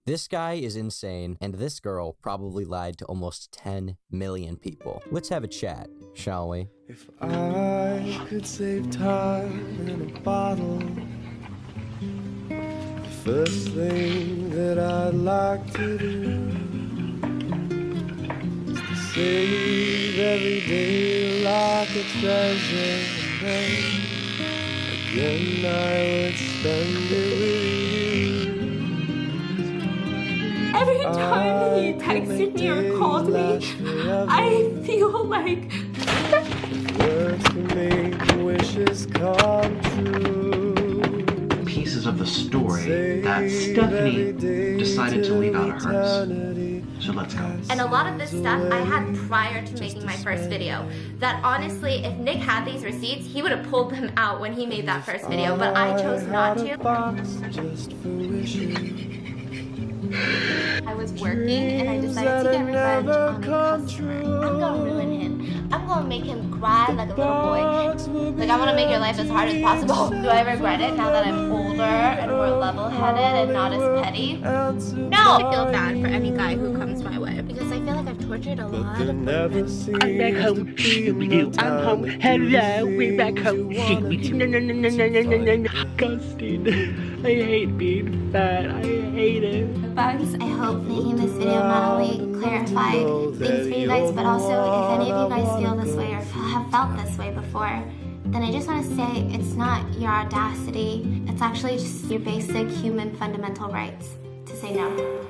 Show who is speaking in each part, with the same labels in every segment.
Speaker 1: This guy is insane, and this girl probably lied to almost 10 million people. Let's have a chat, shall we?
Speaker 2: If I could save time in a bottle, the first thing that I'd like to do is to save every day like a treasure, and then again I would spend it with you.
Speaker 3: Every time he texted me or called me, I feel like
Speaker 2: words can make wishes come true.
Speaker 4: Pieces of the story that Stephanie decided to leave out of hers. So let's go.
Speaker 3: And a lot of this stuff I had prior to making my first video. That honestly, if Nick had these receipts, he would have pulled them out when he made that first video, but I chose not to. I was working and I decided to get revenge on a customer. I'm gonna ruin him. I'm gonna make him cry like a little boy. Like, I wanna make your life as hard as possible. Do I regret it now that I'm older and more level-headed and not as petty? No! I feel bad for any guy who comes my way because I feel like I've tortured a lot of women.
Speaker 5: I'm back home, Scooby-Doo. I'm home. Hello, we're back home, Scooby-Doo. No. Disgusting. I hate being fat. I hate it.
Speaker 3: Bugs, I hope making this video not only clarified things for you guys, but also if any of you guys feel this way or have felt this way before, then I just want to say it's not your audacity, it's actually just your basic human fundamental rights to say no.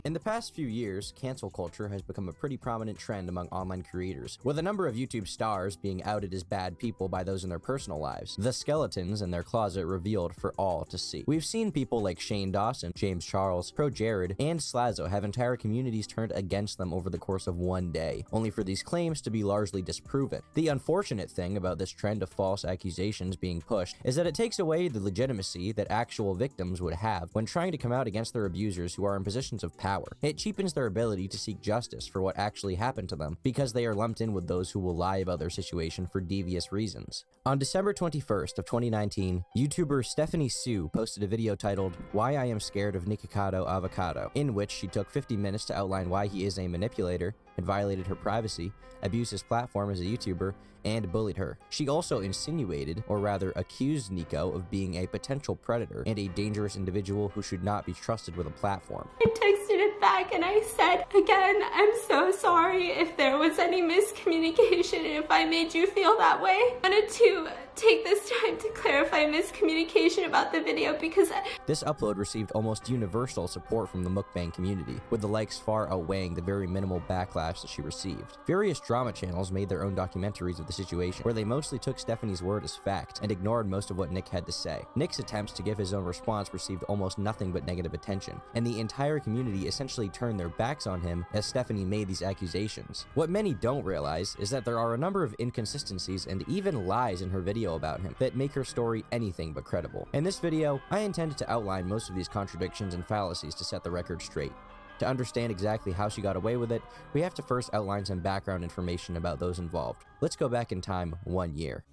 Speaker 1: In the past few years, cancel culture has become a pretty prominent trend among online creators, with a number of YouTube stars being outed as bad people by those in their personal lives, the skeletons in their closet revealed for all to see. We've seen people like Shane Dawson, James Charles, ProJared, and Slazo have entire communities turned against them over the course of one day, only for these claims to be largely disproven. The unfortunate thing about this trend of false accusations being pushed is that it takes away the legitimacy that actual victims would have when trying to come out against their abusers who are in positions of power. It cheapens their ability to seek justice for what actually happened to them because they are lumped in with those who will lie about their situation for devious reasons. On December 21st of 2019, YouTuber Stephanie Sue posted a video titled "Why I Am Scared of Nikocado Avocado," in which she took 50 minutes to outline why he is a manipulator, had violated her privacy, abused his platform as a YouTuber, and bullied her. She also insinuated, or rather accused Nico of being a potential predator and a dangerous individual who should not be trusted with a platform.
Speaker 3: I texted it back and I said, again, I'm so sorry if there was any miscommunication and if I made you feel that way. I wanted to take this time to clarify miscommunication about the video because
Speaker 1: this upload received almost universal support from the mukbang community, with the likes far outweighing the very minimal backlash that she received. Various drama channels made their own documentaries of the situation, where they mostly took Stephanie's word as fact and ignored most of what Nick had to say. Nick's attempts to give his own response received almost nothing but negative attention, and the entire community essentially turned their backs on him as Stephanie made these accusations. What many don't realize is that there are a number of inconsistencies and even lies in her video about him that make her story anything but credible. In this video, I intended to outline most of these contradictions and fallacies to set the record straight. To understand exactly how she got away with it, we have to first outline some background information about those involved. Let's go back in time 1 year.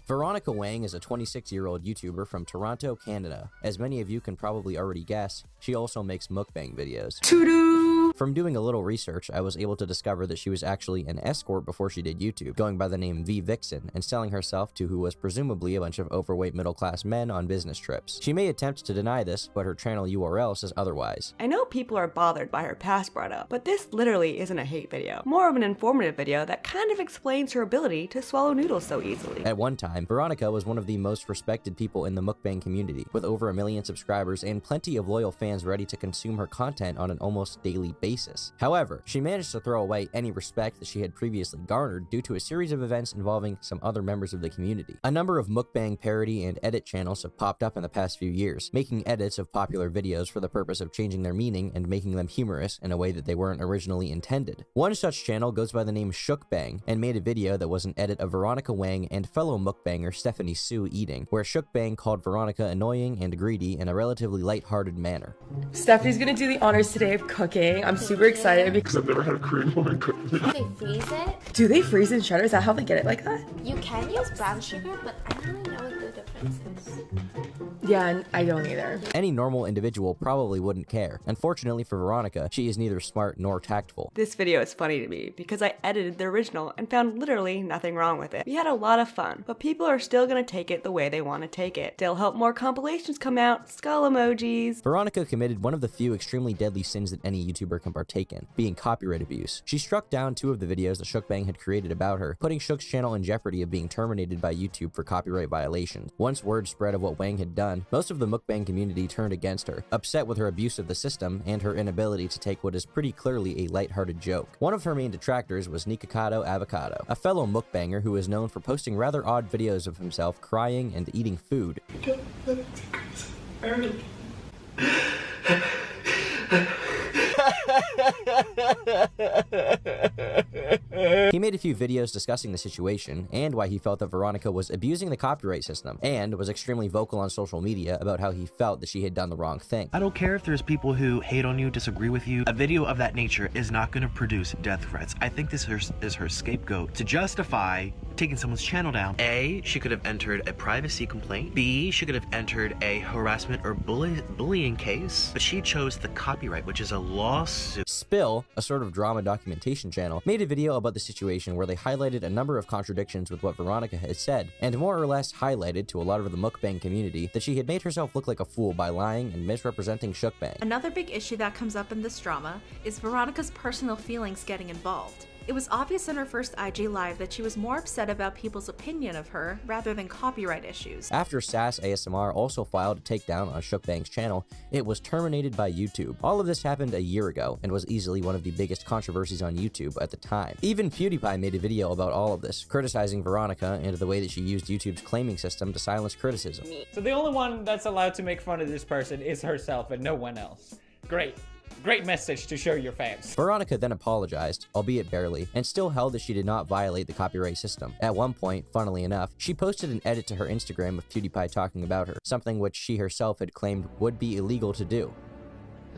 Speaker 1: Veronica Wang is a 26-year-old YouTuber from Toronto, Canada. As many of you can probably already guess, she also makes mukbang videos. From doing a little research, I was able to discover that she was actually an escort before she did YouTube, going by the name V Vixen, and selling herself to who was presumably a bunch of overweight middle-class men on business trips. She may attempt to deny this, but her channel URL says otherwise.
Speaker 6: I know people are bothered by her past brought up, but this literally isn't a hate video. More of an informative video that kind of explains her ability to swallow noodles so easily.
Speaker 1: At one time, Veronica was one of the most respected people in the mukbang community, with over 1 million subscribers and plenty of loyal fans ready to consume her content on an almost daily basis. basis. However, she managed to throw away any respect that she had previously garnered due to a series of events involving some other members of the community. A number of mukbang parody and edit channels have popped up in the past few years, making edits of popular videos for the purpose of changing their meaning and making them humorous in a way that they weren't originally intended. One such channel goes by the name Shukbang and made a video that was an edit of Veronica Wang and fellow mukbanger Stephanie Soo eating, where Shukbang called Veronica annoying and greedy in a relatively lighthearted manner.
Speaker 7: Stephanie's gonna do the honors today of cooking. I'm super excited because
Speaker 8: I've never had a Korean woman cook me.
Speaker 3: Do they freeze it?
Speaker 7: do they freeze in shredder? Is that how they get it like that?
Speaker 3: You can use brown sugar, but I don't really know what the difference is.
Speaker 7: Yeah, and I don't either.
Speaker 1: Any normal individual probably wouldn't care. Unfortunately for Veronica, she is neither smart nor tactful.
Speaker 6: This video is funny to me because I edited the original and found literally nothing wrong with it. We had a lot of fun, but people are still gonna take it the way they want to take it. They'll help more compilations come out, skull emojis.
Speaker 1: Veronica committed one of the few extremely deadly sins that any YouTuber can partake in, being copyright abuse. She struck down 2 of the videos that Shukbang had created about her, putting Shuk's channel in jeopardy of being terminated by YouTube for copyright violations. Once word spread of what Wang had done, most of the mukbang community turned against her, upset with her abuse of the system and her inability to take what is pretty clearly a lighthearted joke. One of her main detractors was Nikocado Avocado, a fellow mukbanger who is known for posting rather odd videos of himself crying and eating food. He made a few videos discussing the situation and why he felt that Veronica was abusing the copyright system, and was extremely vocal on social media about how he felt that she had done the wrong thing.
Speaker 9: I don't care if there's people who hate on you, disagree with you. A video of that nature is not going to produce death threats. I think this is her scapegoat to justify taking someone's channel down. A, she could have entered a privacy complaint. B, she could have entered a harassment or bullying case, but she chose the copyright, which is a lawsuit.
Speaker 1: Spill, a sort of drama documentation channel, made a video about the situation where they highlighted a number of contradictions with what Veronica had said, and more or less highlighted to a lot of the mukbang community that she had made herself look like a fool by lying and misrepresenting Shukbang.
Speaker 10: Another big issue that comes up in this drama is Veronica's personal feelings getting involved. It was obvious in her first IG Live that she was more upset about people's opinion of her rather than copyright issues.
Speaker 1: After Sass ASMR also filed a takedown on Shukbang's channel, it was terminated by YouTube. All of this happened a year ago and was easily one of the biggest controversies on YouTube at the time. Even PewDiePie made a video about all of this, criticizing Veronica and the way that she used YouTube's claiming system to silence criticism.
Speaker 11: So the only one that's allowed to make fun of this person is herself and no one else. Great. Great message to show your fans.
Speaker 1: Veronica then apologized, albeit barely, and still held that she did not violate the copyright system. At one point, funnily enough, she posted an edit to her Instagram of PewDiePie talking about her, something which she herself had claimed would be illegal to do.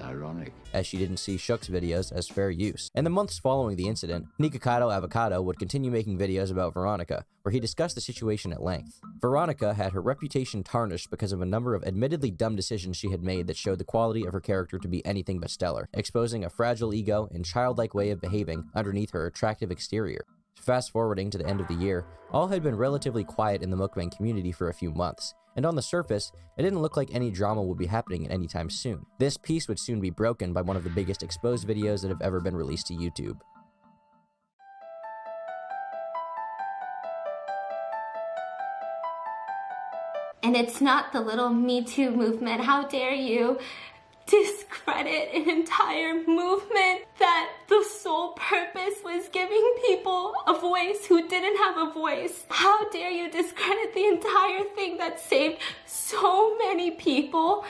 Speaker 8: Ironic.
Speaker 1: As she didn't see Shuk's videos as fair use. In the months following the incident, Nikocado Avocado would continue making videos about Veronica, where he discussed the situation at length. Veronica had her reputation tarnished because of a number of admittedly dumb decisions she had made that showed the quality of her character to be anything but stellar, exposing a fragile ego and childlike way of behaving underneath her attractive exterior. Fast forwarding to the end of the year, all had been relatively quiet in the mukbang community for a few months, and on the surface, it didn't look like any drama would be happening anytime soon. This peace would soon be broken by one of the biggest exposed videos that have ever been released to YouTube.
Speaker 3: And it's not the little Me Too movement. How dare you discredit an entire movement that the sole purpose was giving people a voice who didn't have a voice. How dare you discredit the entire thing that saved so many people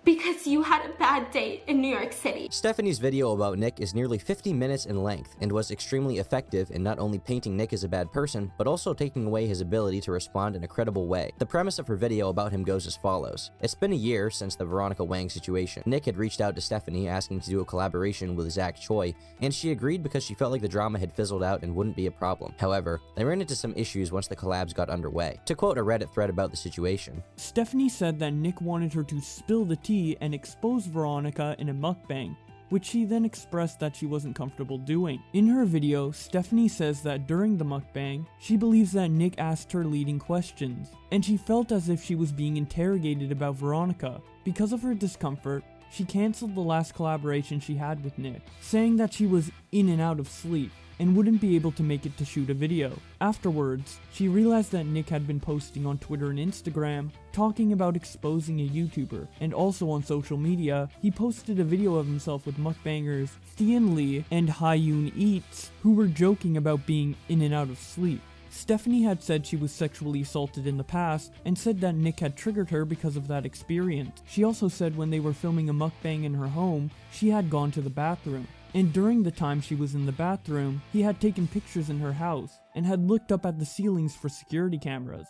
Speaker 3: because you had a bad date in New York City.
Speaker 1: Stephanie's video about Nick is nearly 50 minutes in length and was extremely effective in not only painting Nick as a bad person, but also taking away his ability to respond in a credible way. The premise of her video about him goes as follows. It's been a year since the Veronica Wang situation. Nick had reached out to Stephanie asking to do a collaboration with Zach Choi, and she agreed because she felt like the drama had fizzled out and wouldn't be a problem. However, they ran into some issues once the collabs got underway. To quote a Reddit thread about the situation,
Speaker 12: Stephanie said that Nick wanted her to spill the tea and expose Veronica in a mukbang, which she then expressed that she wasn't comfortable doing. In her video, Stephanie says that during the mukbang, she believes that Nick asked her leading questions, and she felt as if she was being interrogated about Veronica. Because of her discomfort, she cancelled the last collaboration she had with Nick, saying that she was in and out of sleep. and wouldn't be able to make it to shoot a video. Afterwards, she realized that Nick had been posting on Twitter and Instagram talking about exposing a YouTuber, and also on social media, he posted a video of himself with mukbangers Thean Lee and Hyun Eats, who were joking about being in and out of sleep. Stephanie had said she was sexually assaulted in the past, and said that Nick had triggered her because of that experience. She also said when they were filming a mukbang in her home, she had gone to the bathroom. And during the time she was in the bathroom, he had taken pictures in her house, and had looked up at the ceilings for security cameras.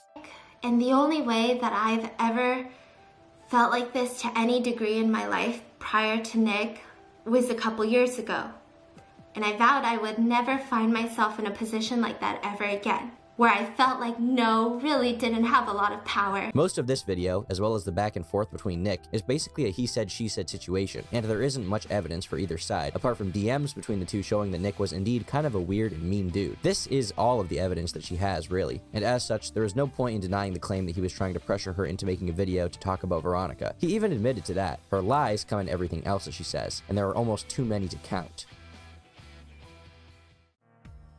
Speaker 3: And the only way that I've ever felt like this to any degree in my life prior to Nick was a couple years ago. And I vowed I would never find myself in a position like that ever again, where I felt like no really didn't have a lot of power.
Speaker 1: Most of this video, as well as the back and forth between Nick, is basically a he said she said situation, and there isn't much evidence for either side, apart from DMs between the two showing that Nick was indeed kind of a weird and mean dude. This is all of the evidence that she has, really, and as such, there is no point in denying the claim that he was trying to pressure her into making a video to talk about Veronica. He even admitted to that. Her lies come in everything else that she says, and there are almost too many to count.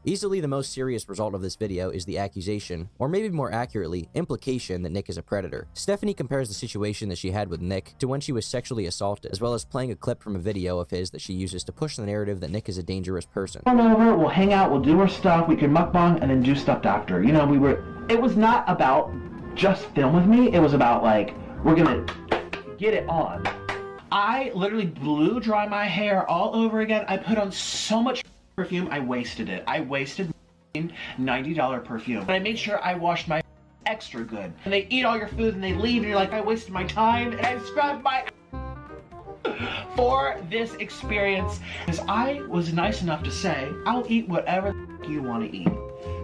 Speaker 1: Easily the most serious result of this video is the accusation, or maybe more accurately, implication that Nick is a predator. Stephanie compares the situation that she had with Nick to when she was sexually assaulted, as well as playing a clip from a video of his that she uses to push the narrative that Nick is a dangerous person.
Speaker 9: Come over, we'll hang out, we'll do our stuff, we can mukbang and then do stuff after. You know, it was not about just film with me, it was about like, we're gonna get it on. I literally blew dry my hair all over again. I put on so much perfume, I wasted it. I wasted $90 perfume. But I made sure I washed my extra good. And they eat all your food and they leave and you're like, I wasted my time and I scrubbed my for this experience. Because I was nice enough to say, I'll eat whatever you want to eat.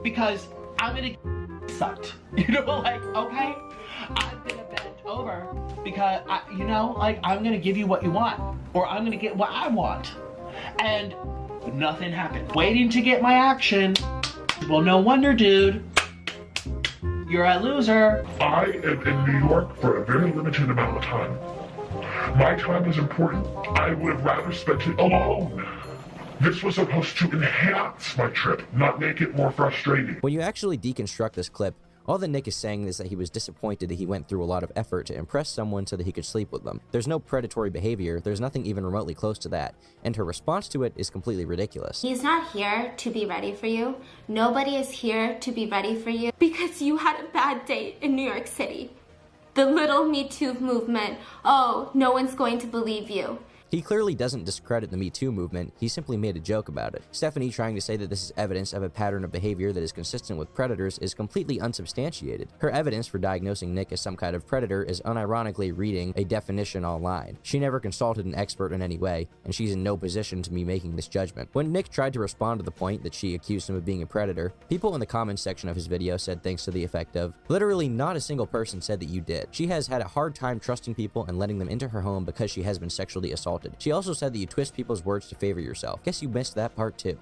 Speaker 9: Because I'm gonna get sucked. You know, like, okay? I'm gonna bend over because, I'm gonna give you what you want. Or I'm gonna get what I want. And nothing happened. Waiting to get my action. Well, no wonder, dude. You're a loser.
Speaker 8: I am in New York for a very limited amount of time. My time is important. I would have rather spent it alone. This was supposed to enhance my trip, not make it more frustrating.
Speaker 1: When you actually deconstruct this clip, all that Nick is saying is that he was disappointed that he went through a lot of effort to impress someone so that he could sleep with them. There's no predatory behavior, there's nothing even remotely close to that, and her response to it is completely ridiculous.
Speaker 3: He's not here to be ready for you. Nobody is here to be ready for you because you had a bad date in New York City. The little Me Too movement, oh, no one's going to believe you.
Speaker 1: He clearly doesn't discredit the Me Too movement, he simply made a joke about it. Stephanie trying to say that this is evidence of a pattern of behavior that is consistent with predators is completely unsubstantiated. Her evidence for diagnosing Nick as some kind of predator is unironically reading a definition online. She never consulted an expert in any way, and she's in no position to be making this judgment. When Nick tried to respond to the point that she accused him of being a predator, people in the comments section of his video said things to the effect of, literally not a single person said that you did. She has had a hard time trusting people and letting them into her home because she has been sexually assaulted. She also said that you twist people's words to favor yourself. Guess you missed that part too.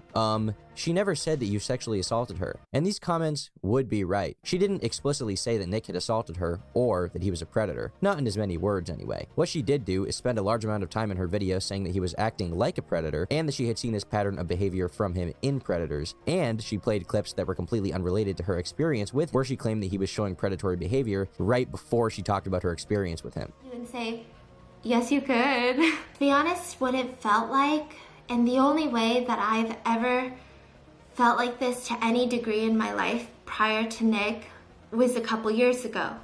Speaker 1: She never said that you sexually assaulted her. And these comments would be right. She didn't explicitly say that Nick had assaulted her or that he was a predator. Not in as many words anyway. What she did do is spend a large amount of time in her video saying that he was acting like a predator and that she had seen this pattern of behavior from him in predators. And she played clips that were completely unrelated to her experience with where she claimed that he was showing predatory behavior right before she talked about her experience with him.
Speaker 3: You would say, yes, you could. To be honest, what it felt like, and the only way that I've ever felt like this to any degree in my life prior to Nick was a couple years ago.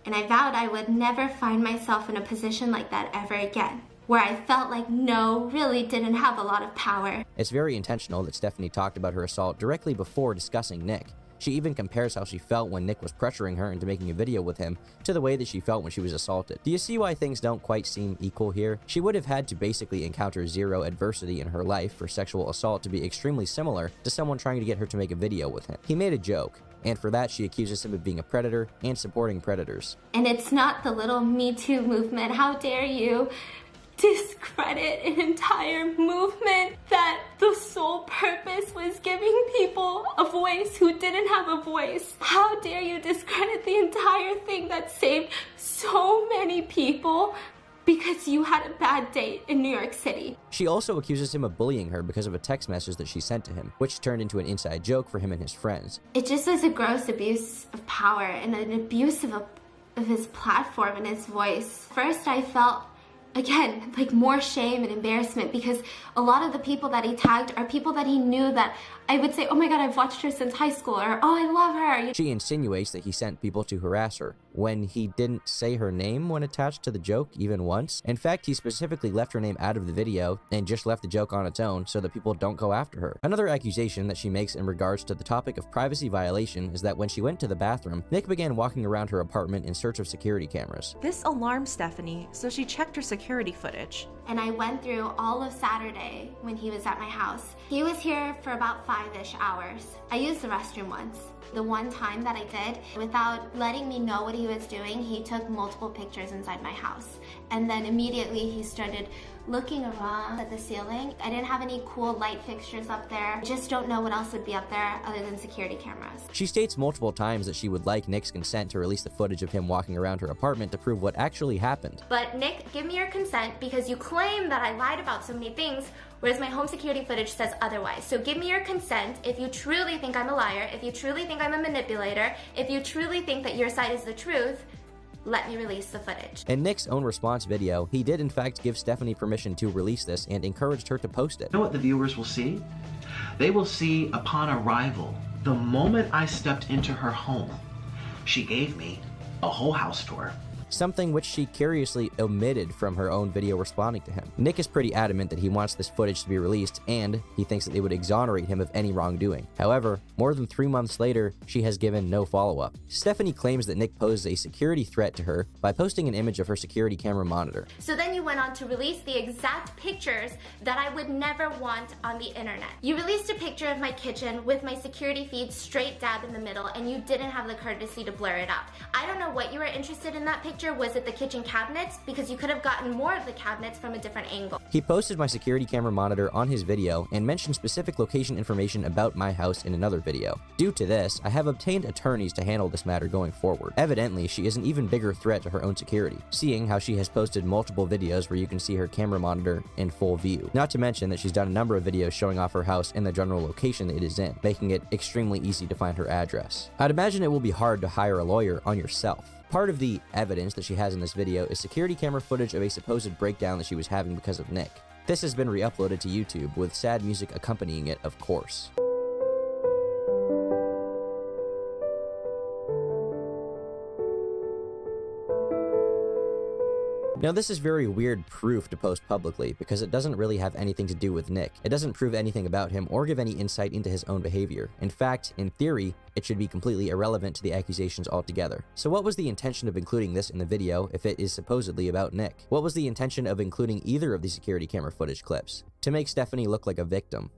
Speaker 3: And I vowed I would never find myself in a position like that ever again, where I felt like no really didn't have a lot of power.
Speaker 1: It's very intentional that Stephanie talked about her assault directly before discussing Nick. She even compares how she felt when Nick was pressuring her into making a video with him to the way that she felt when she was assaulted. Do you see why things don't quite seem equal here? She would have had to basically encounter zero adversity in her life for sexual assault to be extremely similar to someone trying to get her to make a video with him. He made a joke, and for that she accuses him of being a predator and supporting predators.
Speaker 3: And it's not the little Me Too movement. How dare you discredit an entire movement that the sole purpose was giving people a voice who didn't have a voice. How dare you discredit the entire thing that saved so many people because you had a bad date in New York City.
Speaker 1: She also accuses him of bullying her because of a text message that she sent to him, which turned into an inside joke for him and his friends.
Speaker 3: It just was a gross abuse of power and an abuse of his platform and his voice. First, I felt, again, like more shame and embarrassment because a lot of the people that he tagged are people that he knew that I would say, oh my god, I've watched her since high school, or oh, I love her.
Speaker 1: She insinuates that he sent people to harass her, when he didn't say her name when attached to the joke even once. In fact, he specifically left her name out of the video and just left the joke on its own so that people don't go after her. Another accusation that she makes in regards to the topic of privacy violation is that when she went to the bathroom, Nick began walking around her apartment in search of security cameras.
Speaker 10: This alarmed Stephanie, so she checked her security footage.
Speaker 3: And I went through all of Saturday when he was at my house. He was here for about 5-ish hours. I used the restroom once. The one time that I did, without letting me know what he was doing, he took multiple pictures inside my house. And then immediately he started looking around at the ceiling. I didn't have any cool light fixtures up there. I just don't know what else would be up there other than security cameras.
Speaker 1: She states multiple times that she would like Nick's consent to release the footage of him walking around her apartment to prove what actually happened.
Speaker 3: But Nick, give me your consent because you claim that I lied about so many things, whereas my home security footage says otherwise. So give me your consent if you truly think I'm a liar, if you truly think I'm a manipulator, if you truly think that your side is the truth, let me release the footage.
Speaker 1: In Nick's own response video, he did in fact give Stephanie permission to release this and encouraged her to post it.
Speaker 4: You know what the viewers will see? They will see upon arrival, the moment I stepped into her home, she gave me a whole house tour.
Speaker 1: Something which she curiously omitted from her own video responding to him. Nick is pretty adamant that he wants this footage to be released, and he thinks that they would exonerate him of any wrongdoing. However, more than 3 months later, she has given no follow-up. Stephanie claims that Nick posed a security threat to her by posting an image of her security camera monitor.
Speaker 3: So then you went on to release the exact pictures that I would never want on the internet. You released a picture of my kitchen with my security feed straight dab in the middle, and you didn't have the courtesy to blur it up. I don't know what you were interested in that picture. Was it the kitchen cabinets? Because you could have gotten more of the cabinets from a different angle.
Speaker 1: He posted my security camera monitor on his video and mentioned specific location information about my house in another video. Due to this, I have obtained attorneys to handle this matter going forward. Evidently, she is an even bigger threat to her own security, seeing how she has posted multiple videos where you can see her camera monitor in full view. Not to mention that she's done a number of videos showing off her house and the general location it is in, making it extremely easy to find her address. I'd imagine it will be hard to hire a lawyer on yourself. Part of the evidence that she has in this video is security camera footage of a supposed breakdown that she was having because of Nick. This has been re-uploaded to YouTube with sad music accompanying it, of course. Now, this is very weird proof to post publicly because it doesn't really have anything to do with Nick. It doesn't prove anything about him or give any insight into his own behavior. In fact, in theory, it should be completely irrelevant to the accusations altogether. So what was the intention of including this in the video if it is supposedly about Nick? What was the intention of including either of the security camera footage clips? To make Stephanie look like a victim.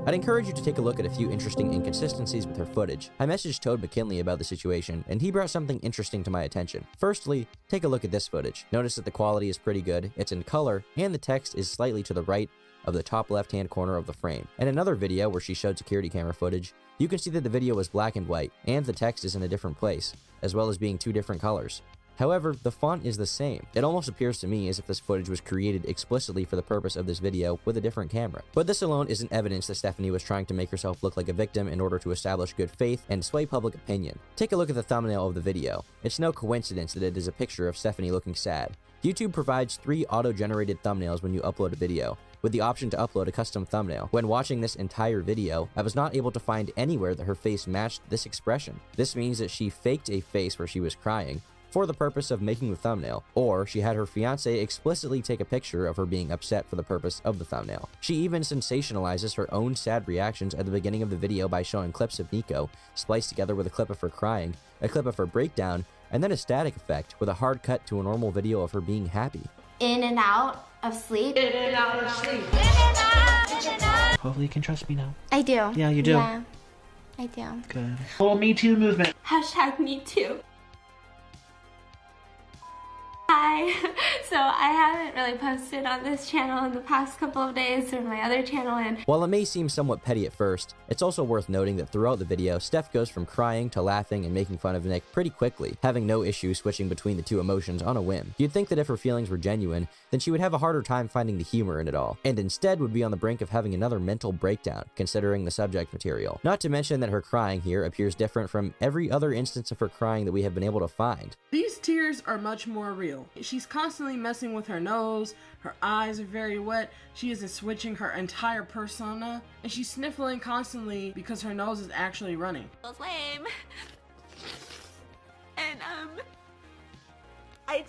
Speaker 1: I'd encourage you to take a look at a few interesting inconsistencies with her footage. I messaged Toad McKinley about the situation, and he brought something interesting to my attention. Firstly, take a look at this footage. Notice that the quality is pretty good, it's in color, and the text is slightly to the right of the top left-hand corner of the frame. In another video where she showed security camera footage, you can see that the video was black and white, and the text is in a different place, as well as being 2 different colors. However, the font is the same. It almost appears to me as if this footage was created explicitly for the purpose of this video with a different camera. But this alone isn't evidence that Stephanie was trying to make herself look like a victim in order to establish good faith and sway public opinion. Take a look at the thumbnail of the video. It's no coincidence that it is a picture of Stephanie looking sad. YouTube provides 3 auto-generated thumbnails when you upload a video, with the option to upload a custom thumbnail. When watching this entire video, I was not able to find anywhere that her face matched this expression. This means that she faked a face where she was crying, for the purpose of making the thumbnail, or she had her fiancé explicitly take a picture of her being upset for the purpose of the thumbnail. She even sensationalizes her own sad reactions at the beginning of the video by showing clips of Nico, spliced together with a clip of her crying, a clip of her breakdown, and then a static effect with a hard cut to a normal video of her being happy.
Speaker 3: In and out of sleep.
Speaker 10: In and out of sleep.
Speaker 3: In and out, in and out.
Speaker 9: Hopefully you can trust me now.
Speaker 3: I do.
Speaker 9: Yeah, you do.
Speaker 3: Yeah, I do.
Speaker 9: Good. Whole Me Too movement.
Speaker 3: Hashtag me too. Hi. So I haven't really posted on this channel in the past couple of days or my other channel, and
Speaker 1: While it may seem somewhat petty at first, it's also worth noting that throughout the video, Steph goes from crying to laughing and making fun of Nick pretty quickly, having no issue switching between the two emotions on a whim. You'd think that if her feelings were genuine, then she would have a harder time finding the humor in it all, and instead would be on the brink of having another mental breakdown, considering the subject material. Not to mention that her crying here appears different from every other instance of her crying that we have been able to find.
Speaker 13: These tears are much more real. She's constantly messing with her nose, her eyes are very wet, she isn't switching her entire persona, and she's sniffling constantly because her nose is actually running.
Speaker 3: feels lame. And I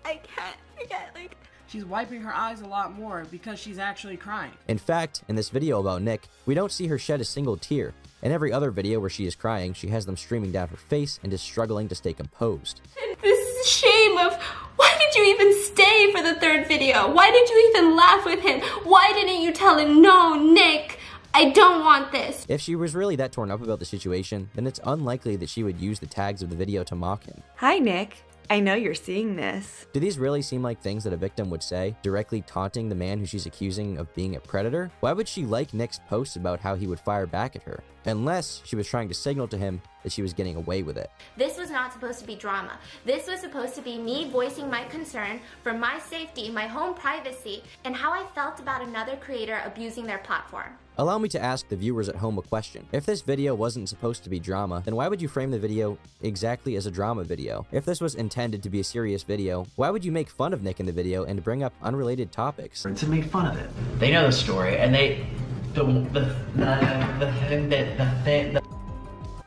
Speaker 3: can't forget, like,
Speaker 13: She's wiping her eyes a lot more because she's actually crying.
Speaker 1: In fact, in this video about Nick, we don't see her shed a single tear. In every other video where she is crying, she has them streaming down her face and is struggling to stay composed.
Speaker 3: this is a shame of, why did you even stay for the third video? Why did you even laugh with him? Why didn't you tell him, no, Nick, I don't want this?
Speaker 1: If she was really that torn up about the situation, then it's unlikely that she would use the tags of the video to mock him.
Speaker 6: Hi, Nick. I know you're seeing this.
Speaker 1: Do these really seem like things that a victim would say, directly taunting the man who she's accusing of being a predator? Why would she like Nick's post about how he would fire back at her? Unless she was trying to signal to him that she was getting away with it.
Speaker 3: This was not supposed to be drama. This was supposed to be me voicing my concern for my safety, my home privacy, and how I felt about another creator abusing their platform.
Speaker 1: Allow me to ask the viewers at home a question. If this video wasn't supposed to be drama, then why would you frame the video exactly as a drama video? If this was intended to be a serious video, why would you make fun of Nick in the video and bring up unrelated topics?
Speaker 4: To make fun of it.
Speaker 14: They know the story, and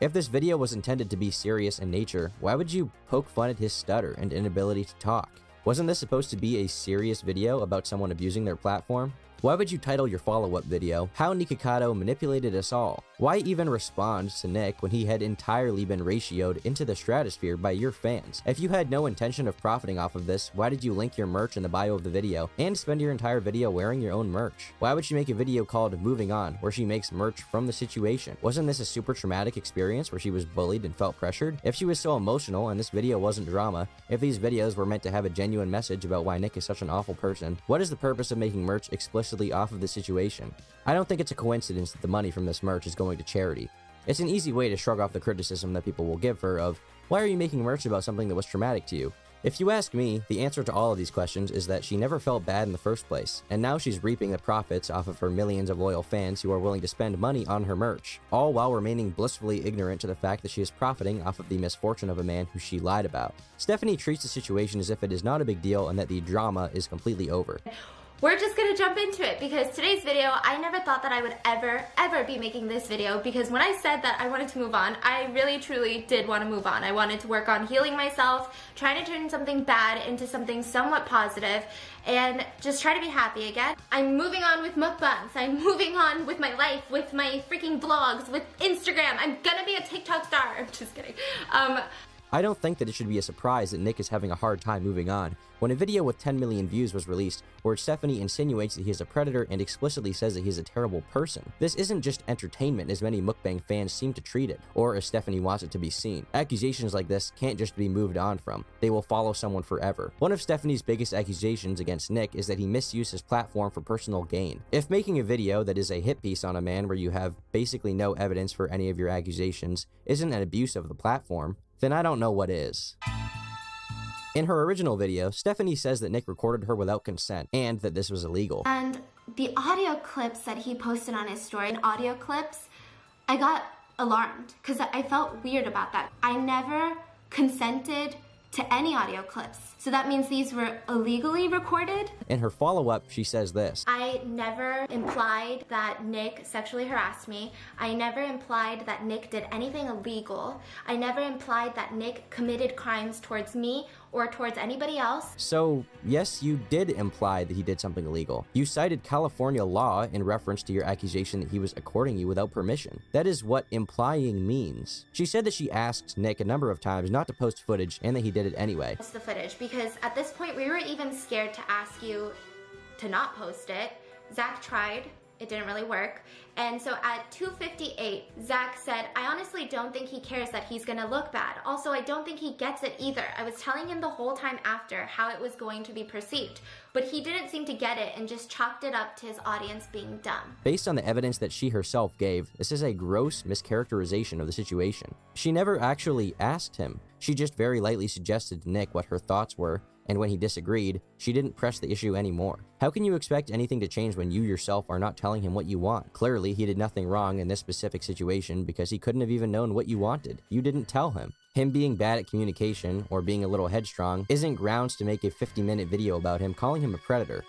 Speaker 1: If this video was intended to be serious in nature, why would you poke fun at his stutter and inability to talk? Wasn't this supposed to be a serious video about someone abusing their platform? Why would you title your follow-up video, How Nikocado Manipulated Us All? Why even respond to Nick when he had entirely been ratioed into the stratosphere by your fans? If you had no intention of profiting off of this, why did you link your merch in the bio of the video and spend your entire video wearing your own merch? Why would she make a video called Moving On, where she makes merch from the situation? Wasn't this a super traumatic experience where she was bullied and felt pressured? If she was so emotional and this video wasn't drama, if these videos were meant to have a genuine message about why Nick is such an awful person, what is the purpose of making merch explicitly off of the situation? I don't think it's a coincidence that the money from this merch is going to charity. It's an easy way to shrug off the criticism that people will give her of, why are you making merch about something that was traumatic to you? If you ask me, the answer to all of these questions is that she never felt bad in the first place, and now she's reaping the profits off of her millions of loyal fans who are willing to spend money on her merch, all while remaining blissfully ignorant to the fact that she is profiting off of the misfortune of a man who she lied about. Stephanie treats the situation as if it is not a big deal and that the drama is completely over.
Speaker 3: We're just gonna jump into it because today's video, I never thought that I would ever be making this video, because when I said that I wanted to move on, I really truly did want to move on. I wanted to work on healing myself, trying to turn something bad into something somewhat positive, and just try to be happy again. I'm moving on with mukbangs. I'm moving on with my life, with my freaking vlogs, with Instagram. I'm gonna be a TikTok star. I'm just kidding.
Speaker 1: I don't think that it should be a surprise that Nick is having a hard time moving on. When a video with 10 million views was released, where Stephanie insinuates that he is a predator and explicitly says that he is a terrible person, this isn't just entertainment as many mukbang fans seem to treat it, or as Stephanie wants it to be seen. Accusations like this can't just be moved on from. They will follow someone forever. One of Stephanie's biggest accusations against Nick is that he misused his platform for personal gain. If making a video that is a hit piece on a man where you have basically no evidence for any of your accusations isn't an abuse of the platform, then I don't know what is. In her original video, Stephanie says that Nick recorded her without consent and that this was illegal.
Speaker 3: And the audio clips that he posted on his story, audio clips, I got alarmed because I felt weird about that. I never consented to any audio clips. So that means these were illegally recorded?
Speaker 1: In her follow-up, she says this.
Speaker 3: I never implied that Nick sexually harassed me. I never implied that Nick did anything illegal. I never implied that Nick committed crimes towards me or towards anybody else.
Speaker 1: So, yes, you did imply that he did something illegal. You cited California law in reference to your accusation that he was courting you without permission. That is what implying means. She said that she asked Nick a number of times not to post footage and that he did it anyway.
Speaker 3: Post the footage, because at this point we were even scared to ask you to not post it. Zach tried It didn't really work. And so at 2:58, Zach said, I honestly don't think he cares that he's gonna look bad. Also, I don't think he gets it either. I was telling him the whole time after how it was going to be perceived, but he didn't seem to get it and just chalked it up to his audience being dumb.
Speaker 1: Based on the evidence that she herself gave, this is a gross mischaracterization of the situation. She never actually asked him. She just very lightly suggested to Nick what her thoughts were, and when he disagreed, she didn't press the issue anymore. How can you expect anything to change when you yourself are not telling him what you want? Clearly, he did nothing wrong in this specific situation because he couldn't have even known what you wanted. You didn't tell him. Him being bad at communication or being a little headstrong isn't grounds to make a 50-minute video about him calling him a predator.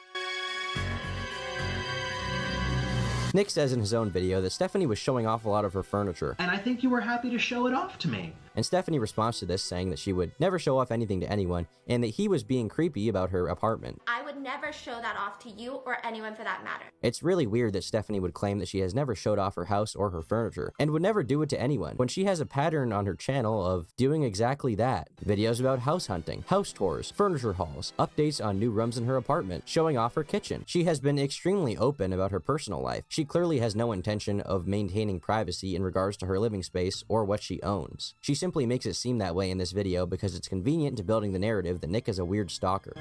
Speaker 1: Nick says in his own video that Stephanie was showing off a lot of her furniture.
Speaker 4: And I think you were happy to show it off to me.
Speaker 1: And Stephanie responds to this saying that she would never show off anything to anyone and that he was being creepy about her apartment.
Speaker 3: I would never show that off to you or anyone for that matter.
Speaker 1: It's really weird that Stephanie would claim that she has never showed off her house or her furniture and would never do it to anyone when she has a pattern on her channel of doing exactly that. Videos about house hunting, house tours, furniture hauls, updates on new rooms in her apartment, showing off her kitchen. She has been extremely open about her personal life. She clearly has no intention of maintaining privacy in regards to her living space or what she owns. She simply makes it seem that way in this video because it's convenient to building the narrative that Nick is a weird stalker.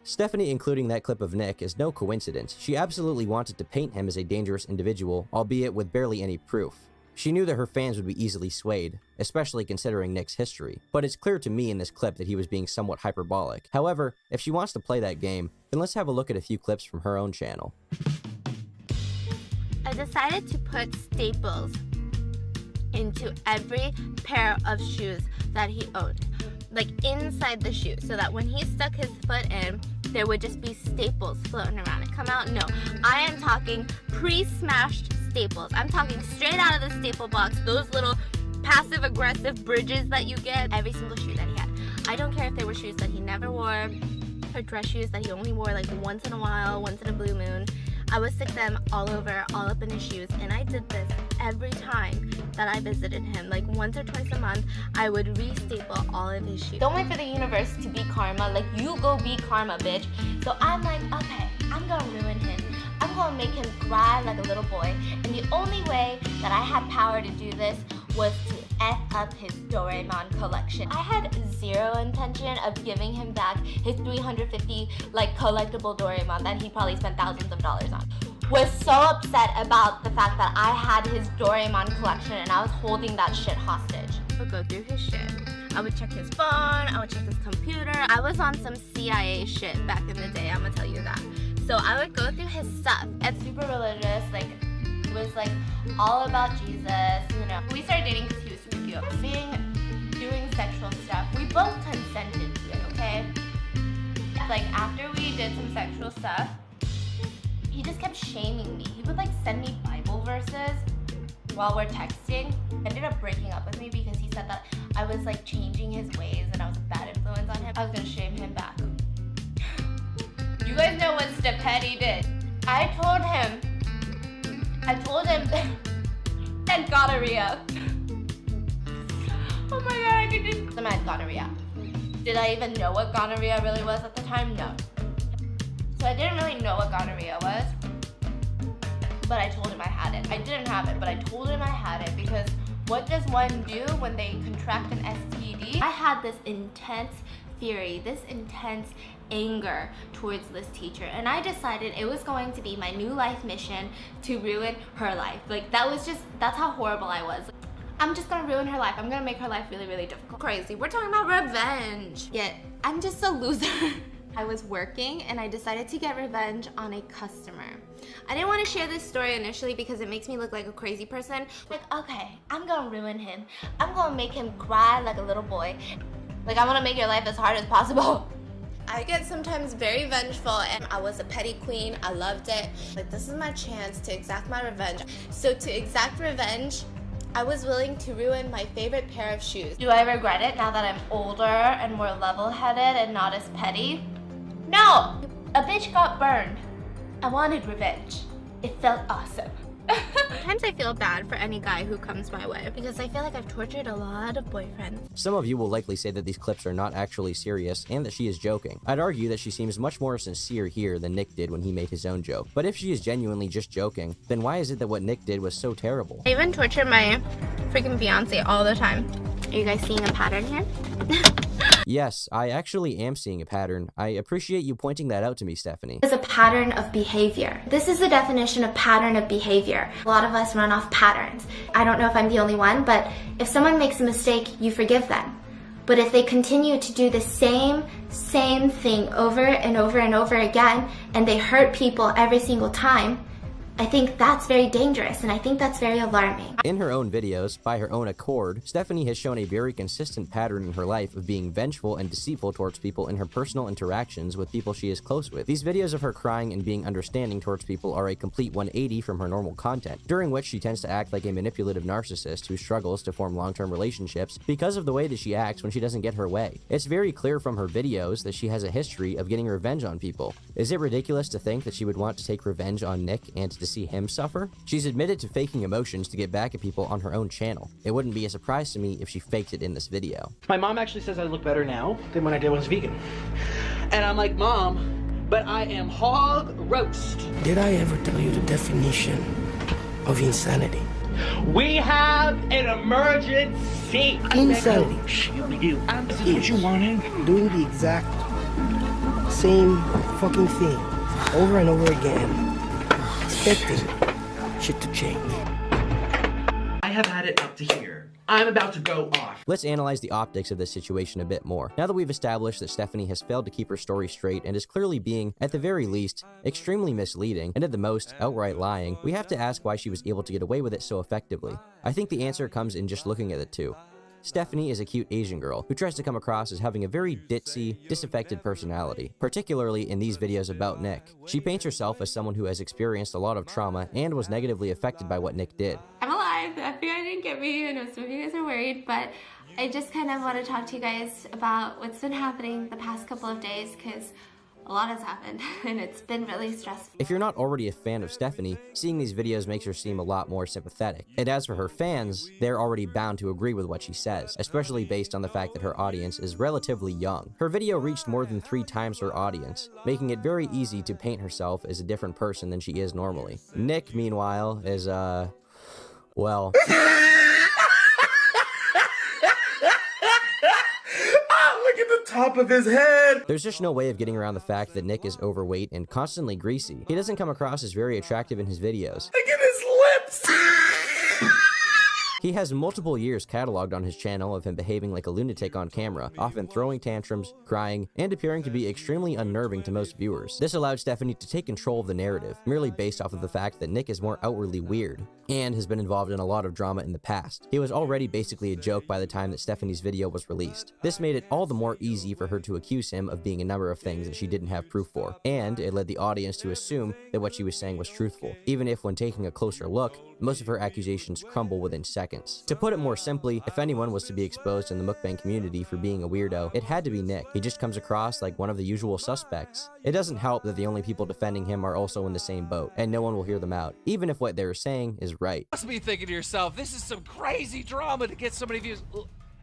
Speaker 1: Stephanie including that clip of Nick is no coincidence. She absolutely wanted to paint him as a dangerous individual, albeit with barely any proof. She knew that her fans would be easily swayed, especially considering Nick's history, but it's clear to me in this clip that he was being somewhat hyperbolic. However, if she wants to play that game, then let's have a look at a few clips from her own channel.
Speaker 3: I decided to put staples into every pair of shoes that he owned, like inside the shoe, so that when he stuck his foot in, there would just be staples floating around and come out. No, I am talking pre-smashed staples. I'm talking straight out of the staple box, those little passive-aggressive bridges that you get, every single shoe that he had. I don't care if they were shoes that he never wore, or dress shoes that he only wore like once in a while, once in a blue moon. I would stick them all over, all up in his shoes, and I did this every time that I visited him. Like once or twice a month, I would re-staple all of his shoes. Don't wait for the universe to be karma, like you go be karma, bitch. So I'm like, okay, I'm gonna ruin him. I'm gonna make him cry like a little boy. And the only way that I had power to do this was to F up his Doraemon collection. I had zero intention of giving him back his 350 like collectible Doraemon that he probably spent thousands of dollars on. Was so upset about the fact that I had his Doraemon collection and I was holding that shit hostage. I would go through his shit. I would check his phone, I would check his computer. I was on some CIA shit back in the day, I'm gonna tell you that. So I would go through his stuff. It's super religious, like it was like all about Jesus, you know. We started dating because he was super cute. Doing sexual stuff. We both consented to it, okay? Like after we did some sexual stuff, he just kept shaming me. He would like send me Bible verses while we're texting. Ended up breaking up with me because he said that I was like changing his ways and I was a bad influence on him. I was gonna shame him back. You guys know what Stephanie did. I told him that gonorrhea. Oh my god, I could just... I had gonorrhea. Did I even know what gonorrhea really was at the time? No. So I didn't really know what gonorrhea was, but I told him I had it. I didn't have it, but I told him I had it because what does one do when they contract an STD? I had this intense fury, this intense anger towards this teacher, and I decided it was going to be my new life mission to ruin her life. Like that's how horrible I was. I'm just gonna ruin her life. I'm gonna make her life really, really difficult. Crazy. We're talking about revenge. Yet, I'm just a loser. I was working and I decided to get revenge on a customer. I didn't want to share this story initially because it makes me look like a crazy person. Like, okay, I'm gonna ruin him. I'm gonna make him cry like a little boy. Like, I wanna make your life as hard as possible. I get sometimes very vengeful and I was a petty queen. I loved it. Like, this is my chance to exact my revenge. So to exact revenge, I was willing to ruin my favorite pair of shoes. Do I regret it now that I'm older and more level-headed and not as petty? No! A bitch got burned. I wanted revenge. It felt awesome. Sometimes I feel bad for any guy who comes my way because I feel like I've tortured a lot of boyfriends.
Speaker 1: Some of you will likely say that these clips are not actually serious and that she is joking. I'd argue that she seems much more sincere here than Nick did when he made his own joke. But if she is genuinely just joking, then why is it that what Nick did was so terrible?
Speaker 3: I even torture my freaking fiance all the time. Are you guys seeing a pattern here?
Speaker 1: Yes, I actually am seeing a pattern. I appreciate you pointing that out to me, Stephanie.
Speaker 3: It's a pattern of behavior. This is the definition of pattern of behavior. A lot of us run off patterns. I don't know if I'm the only one, but if someone makes a mistake, you forgive them. But if they continue to do the same thing over and over and over again, and they hurt people every single time, I think that's very dangerous, and I think that's very alarming.
Speaker 1: In her own videos, by her own accord, Stephanie has shown a very consistent pattern in her life of being vengeful and deceitful towards people in her personal interactions with people she is close with. These videos of her crying and being understanding towards people are a complete 180 from her normal content, during which she tends to act like a manipulative narcissist who struggles to form long-term relationships because of the way that she acts when she doesn't get her way. It's very clear from her videos that she has a history of getting revenge on people. Is it ridiculous to think that she would want to take revenge on Nick and to see him suffer? She's admitted to faking emotions to get back at people on her own channel. It wouldn't be a surprise to me if she faked it in this video.
Speaker 5: My mom actually says I look better now than when I did when I was vegan. And I'm like, Mom, but I am hog roast.
Speaker 14: Did I ever tell you the definition of insanity?
Speaker 5: We have an emergency.
Speaker 14: Insanity
Speaker 5: This is what you wanted.
Speaker 14: Doing the exact same fucking thing over and over again, expecting shit to change.
Speaker 9: I have had it up to here. I'm about to go off.
Speaker 1: Let's analyze the optics of this situation a bit more. Now that we've established that Stephanie has failed to keep her story straight and is clearly being, at the very least, extremely misleading, and at the most, outright lying, we have to ask why she was able to get away with it so effectively. I think the answer comes in just looking at the two. Stephanie is a cute Asian girl who tries to come across as having a very ditzy, disaffected personality, particularly in these videos about Nick. She paints herself as someone who has experienced a lot of trauma and was negatively affected by what Nick did.
Speaker 3: I'm alive. The FBI didn't get me. I know some of you guys are worried, but I just kind of want to talk to you guys about what's been happening the past couple of days because a lot has happened and it's been really stressful.
Speaker 1: If you're not already a fan of Stephanie, seeing these videos makes her seem a lot more sympathetic. And as for her fans, they're already bound to agree with what she says, especially based on the fact that her audience is relatively young. Her video reached more than 3 times her audience, making it very easy to paint herself as a different person than she is normally. Nick, meanwhile, is, well...
Speaker 5: Top of his head.
Speaker 1: There's just no way of getting around the fact that Nick is overweight and constantly greasy. He doesn't come across as very attractive in his videos.
Speaker 5: Look at his lips.
Speaker 1: He has multiple years cataloged on his channel of him behaving like a lunatic on camera, often throwing tantrums, crying, and appearing to be extremely unnerving to most viewers. This allowed Stephanie to take control of the narrative, merely based off of the fact that Nick is more outwardly weird, and has been involved in a lot of drama in the past. He was already basically a joke by the time that Stephanie's video was released. This made it all the more easy for her to accuse him of being a number of things that she didn't have proof for, and it led the audience to assume that what she was saying was truthful, even if when taking a closer look, most of her accusations crumble within seconds. To put it more simply, if anyone was to be exposed in the mukbang community for being a weirdo, it had to be Nick. He just comes across like one of the usual suspects. It doesn't help that the only people defending him are also in the same boat, and no one will hear them out, even if what they're saying is right.
Speaker 15: You must be thinking to yourself, this is some crazy drama to get so many views.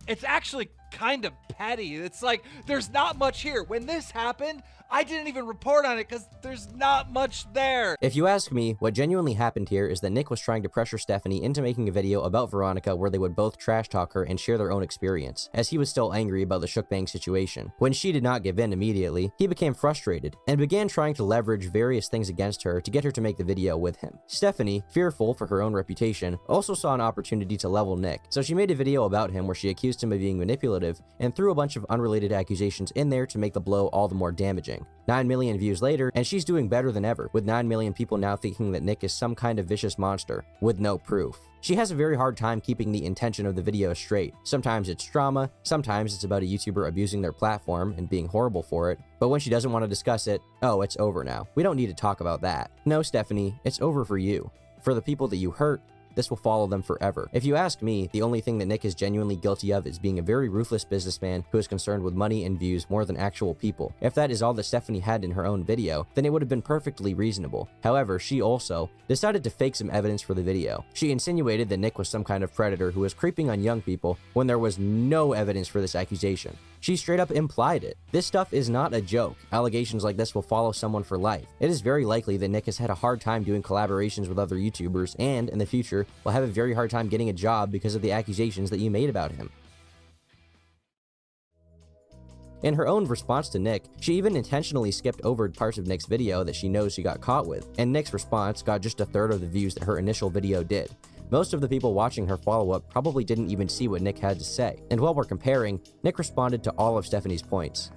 Speaker 15: It's actually kind of petty. It's like, there's not much here. When this happened, I didn't even report on it because there's not much there.
Speaker 1: If you ask me, what genuinely happened here is that Nick was trying to pressure Stephanie into making a video about Veronica where they would both trash talk her and share their own experience, as he was still angry about the Shukbang situation. When she did not give in immediately, he became frustrated and began trying to leverage various things against her to get her to make the video with him. Stephanie, fearful for her own reputation, also saw an opportunity to level Nick, so she made a video about him where she accused him of being manipulative and threw a bunch of unrelated accusations in there to make the blow all the more damaging. 9 million views later, and she's doing better than ever, with 9 million people now thinking that Nick is some kind of vicious monster, with no proof. She has a very hard time keeping the intention of the video straight. Sometimes it's drama, sometimes it's about a YouTuber abusing their platform and being horrible for it, but when she doesn't want to discuss it, oh, it's over now. We don't need to talk about that. No, Stephanie, it's over for you. For the people that you hurt, this will follow them forever. If you ask me, the only thing that Nick is genuinely guilty of is being a very ruthless businessman who is concerned with money and views more than actual people. If that is all that Stephanie had in her own video, then it would have been perfectly reasonable. However, she also decided to fake some evidence for the video. She insinuated that Nick was some kind of predator who was creeping on young people when there was no evidence for this accusation. She straight up implied it. This stuff is not a joke. Allegations like this will follow someone for life. It is very likely that Nick has had a hard time doing collaborations with other YouTubers and, in the future, will have a very hard time getting a job because of the accusations that you made about him. In her own response to Nick, she even intentionally skipped over parts of Nick's video that she knows she got caught with, and Nick's response got just a third of the views that her initial video did. Most of the people watching her follow-up probably didn't even see what Nick had to say, and while we're comparing, Nick responded to all of Stephanie's points.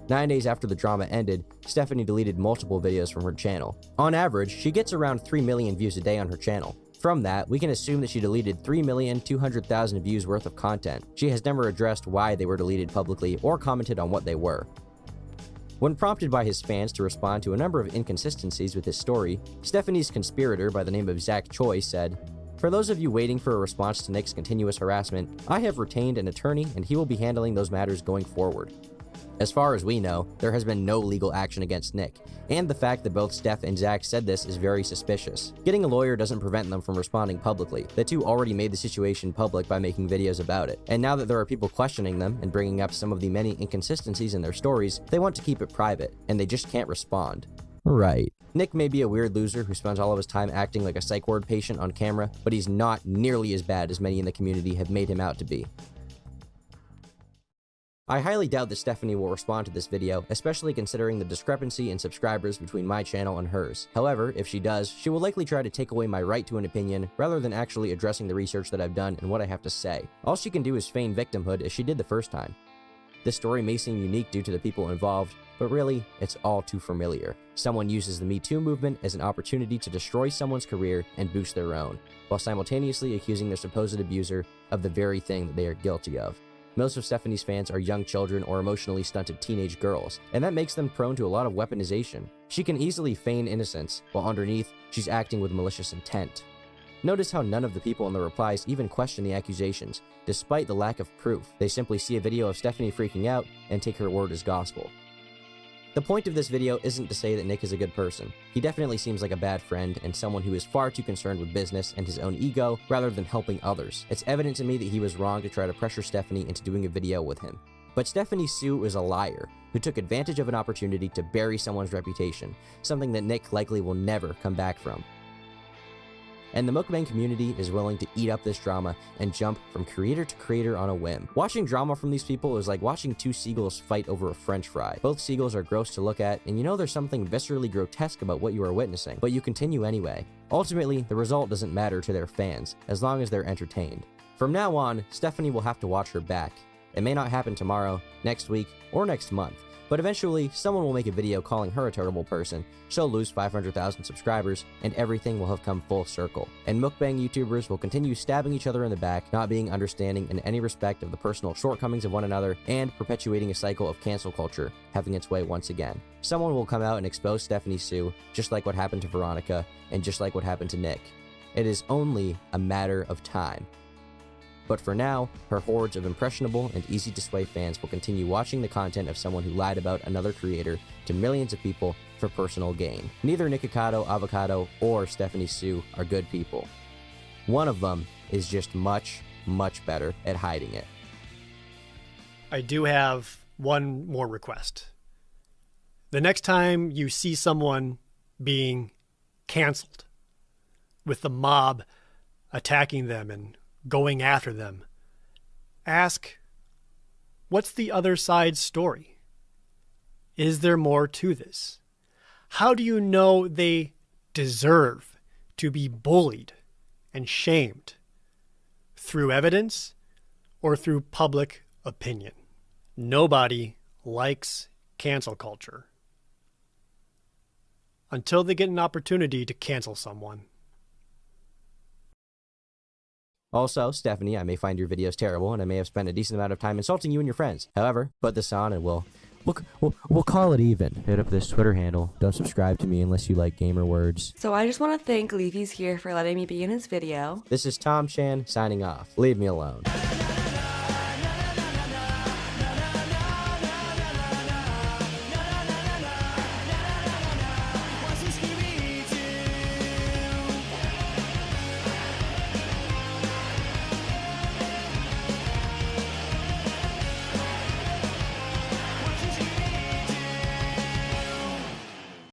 Speaker 1: 9 days after the drama ended, Stephanie deleted multiple videos from her channel. On average, she gets around 3 million views a day on her channel. From that, we can assume that she deleted 3,200,000 views worth of content. She has never addressed why they were deleted publicly or commented on what they were. When prompted by his fans to respond to a number of inconsistencies with his story, Stephanie's conspirator by the name of Zach Choi said, "For those of you waiting for a response to Nick's continuous harassment, I have retained an attorney and he will be handling those matters going forward." As far as we know, there has been no legal action against Nick, and the fact that both Steph and Zach said this is very suspicious. Getting a lawyer doesn't prevent them from responding publicly. The two already made the situation public by making videos about it, and now that there are people questioning them and bringing up some of the many inconsistencies in their stories, they want to keep it private, and they just can't respond. Right. Nick may be a weird loser who spends all of his time acting like a psych ward patient on camera, but he's not nearly as bad as many in the community have made him out to be. I highly doubt that Stephanie will respond to this video, especially considering the discrepancy in subscribers between my channel and hers. However, if she does, she will likely try to take away my right to an opinion rather than actually addressing the research that I've done and what I have to say. All she can do is feign victimhood as she did the first time. This story may seem unique due to the people involved, but really, it's all too familiar. Someone uses the Me Too movement as an opportunity to destroy someone's career and boost their own, while simultaneously accusing their supposed abuser of the very thing that they are guilty of. Most of Stephanie's fans are young children or emotionally stunted teenage girls, and that makes them prone to a lot of weaponization. She can easily feign innocence, while underneath, she's acting with malicious intent. Notice how none of the people in the replies even question the accusations, despite the lack of proof. They simply see a video of Stephanie freaking out and take her word as gospel. The point of this video isn't to say that Nick is a good person. He definitely seems like a bad friend and someone who is far too concerned with business and his own ego rather than helping others. It's evident to me that he was wrong to try to pressure Stephanie into doing a video with him. But Stephanie Sue is a liar who took advantage of an opportunity to bury someone's reputation, something that Nick likely will never come back from. And the mukbang community is willing to eat up this drama and jump from creator to creator on a whim. Watching drama from these people is like watching two seagulls fight over a french fry. Both seagulls are gross to look at, and you know there's something viscerally grotesque about what you are witnessing, but you continue anyway. Ultimately, the result doesn't matter to their fans, as long as they're entertained. From now on, Stephanie will have to watch her back. It may not happen tomorrow, next week, or next month, but eventually, someone will make a video calling her a terrible person, she'll lose 500,000 subscribers, and everything will have come full circle. And mukbang YouTubers will continue stabbing each other in the back, not being understanding in any respect of the personal shortcomings of one another, and perpetuating a cycle of cancel culture, having its way once again. Someone will come out and expose Stephanie Sue, just like what happened to Veronica, and just like what happened to Nick. It is only a matter of time. But for now, her hordes of impressionable and easy to sway fans will continue watching the content of someone who lied about another creator to millions of people for personal gain. Neither Nikocado, Avocado, or Stephanie Sue are good people. One of them is just much, much better at hiding it.
Speaker 16: I do have one more request. The next time you see someone being canceled, with the mob attacking them and going after them, ask, what's the other side's story? Is there more to this? How do you know they deserve to be bullied and shamed? Through evidence or through public opinion? Nobody likes cancel culture until they get an opportunity to cancel someone.
Speaker 1: Also, Stephanie, I may find your videos terrible and I may have spent a decent amount of time insulting you and your friends. However, put this on and we'll We'll call it even. Hit up this Twitter handle. Don't subscribe to me unless you like gamer words.
Speaker 6: So I just want to thank Leafy's here for letting me be in his video.
Speaker 1: This is Tom Chan signing off. Leave me alone.